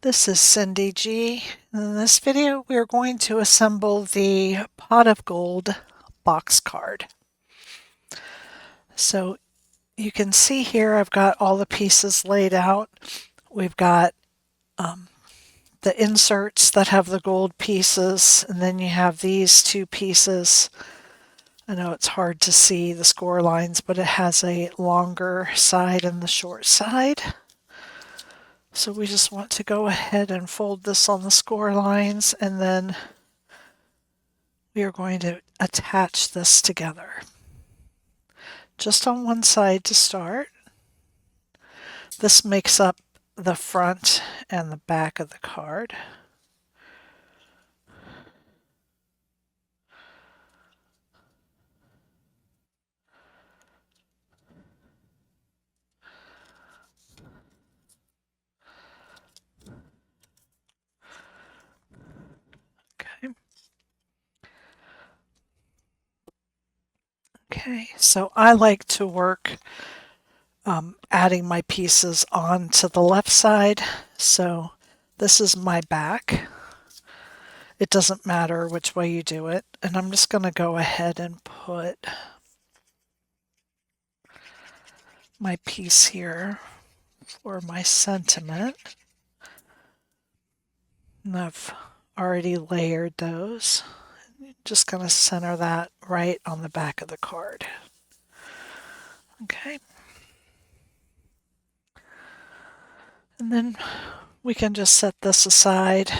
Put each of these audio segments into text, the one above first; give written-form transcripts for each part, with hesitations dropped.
This is Cyndy G. In this video, we are going to assemble the Pot of Gold box card. So you can see here I've got all the pieces laid out. We've got the inserts that have the gold pieces, and then you have these two pieces. I know it's hard to see the score lines, but it has a longer side and the short side. So we just want to go ahead and fold this on the score lines, and then we are going to attach this together. Just on one side to start. This makes up the front and the back of the card. Okay, so I like to work adding my pieces onto the left side. So this is my back. It doesn't matter which way you do it. And I'm just going to go ahead and put my piece here for my sentiment. And I've already layered those. Just going to center that right on the back of the card. Okay. And then we can just set this aside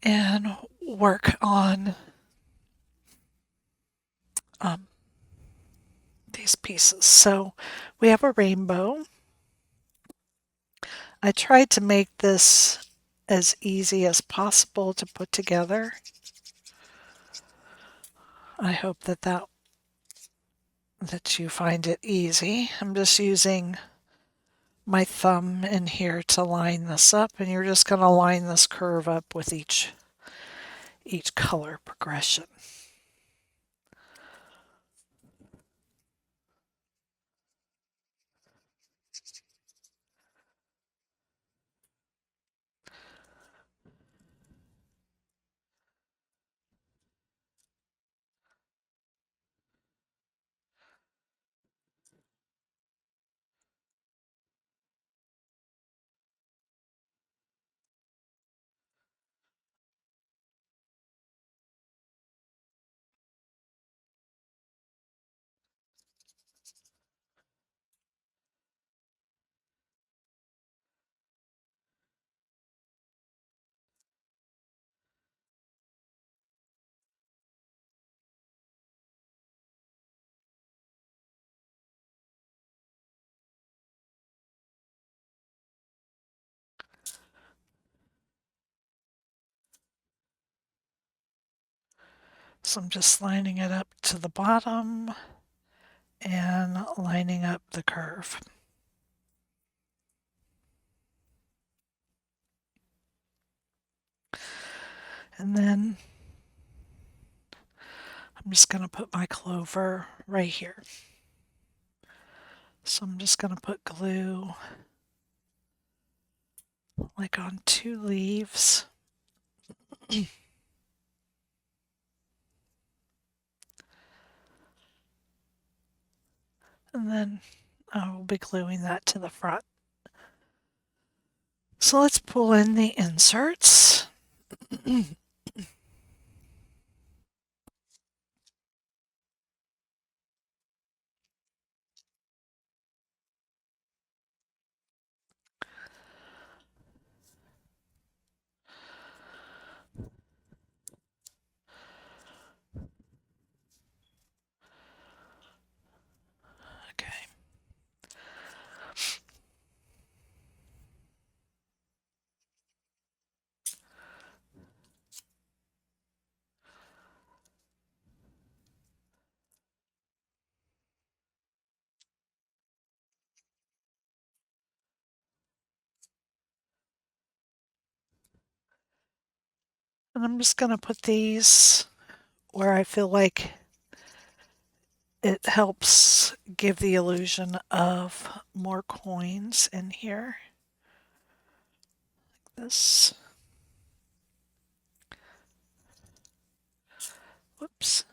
and work on these pieces. So we have a rainbow. I tried to make this as easy as possible to put together. I hope that you find it easy. I'm just using my thumb in here to line this up, and you're just going to line this curve up with each color progression. So I'm just lining it up to the bottom and lining up the curve. And then I'm just going to put my clover right here. So I'm just going to put glue like on 2 leaves. And then I will be gluing that to the front. So let's pull in the inserts. Okay. And I'm just going to put these where I feel like it helps give the illusion of more coins in here. this. Whoops.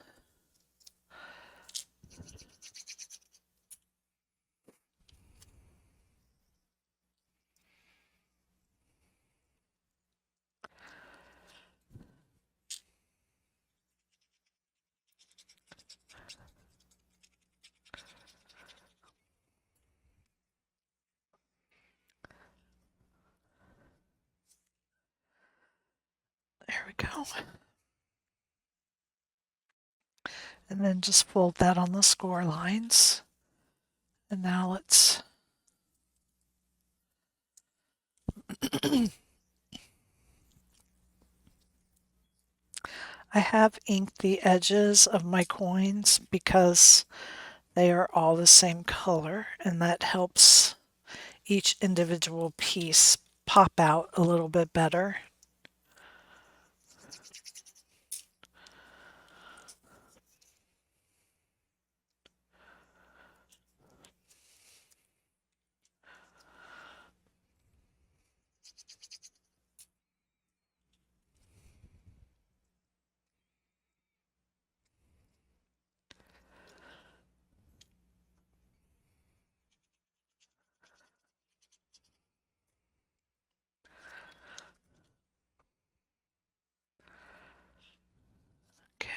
There we go. And then just fold that on the score lines. And now let's I have inked the edges of my coins because they are all the same color, and that helps each individual piece pop out a little bit better.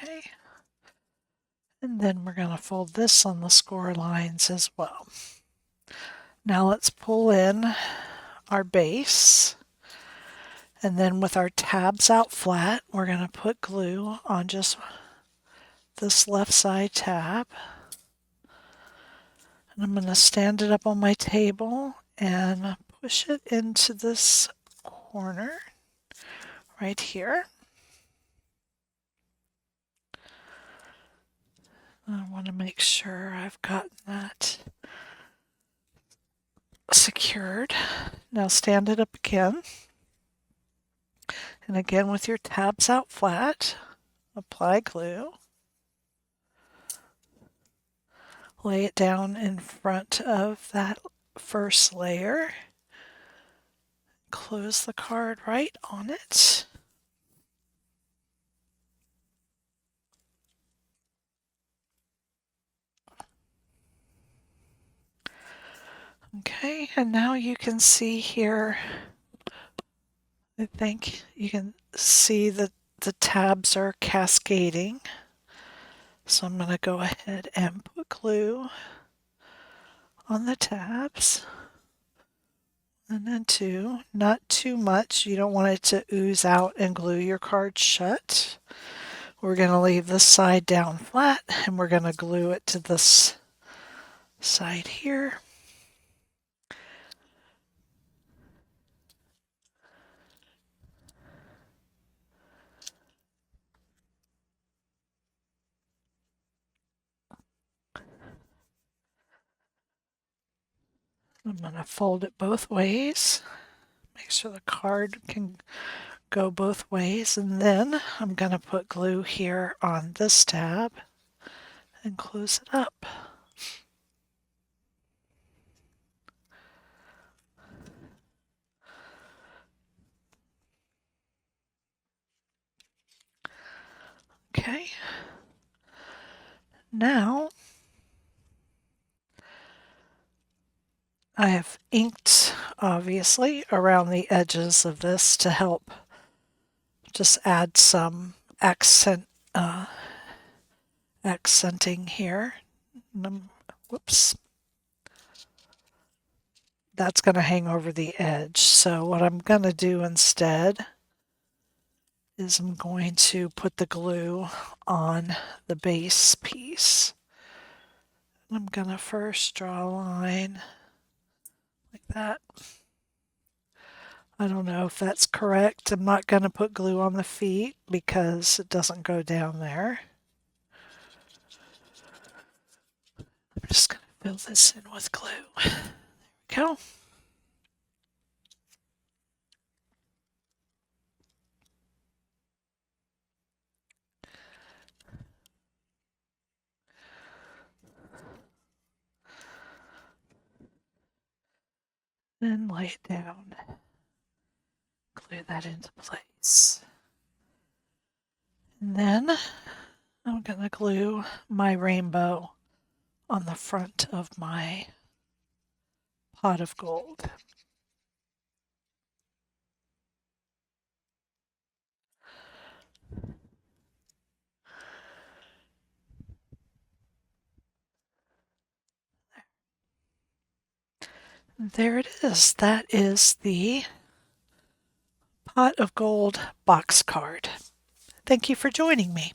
Okay. And then we're going to fold this on the score lines as well. Now let's pull in our base. And then with our tabs out flat, we're going to put glue on just this left side tab. And I'm going to stand it up on my table and push it into this corner right here. I want to make sure I've gotten that secured. Now stand it up again. And again with your tabs out flat, apply glue. Lay it down in front of that first layer. Close the card right on it. Okay, and now you can see here, I think you can see that the tabs are cascading. So I'm going to go ahead and put glue on the tabs. And then two, not too much. You don't want it to ooze out and glue your card shut. We're going to leave this side down flat and we're going to glue it to this side here. I'm going to fold it both ways. Make sure the card can go both ways. And then I'm going to put glue here on this tab and close it up. Okay. Now I have inked, obviously, around the edges of this to help just add some accenting here. Whoops. That's going to hang over the edge. So what I'm going to do instead is I'm going to put the glue on the base piece. I'm going to first draw a line like that. I don't know if that's correct. I'm not going to put glue on the feet because it doesn't go down there. I'm just going to fill this in with glue. There we go. Then lay it down. glue that into place. And then I'm going to glue my rainbow on the front of my pot of gold. There it is. That is the pot of gold box card. Thank you for joining me.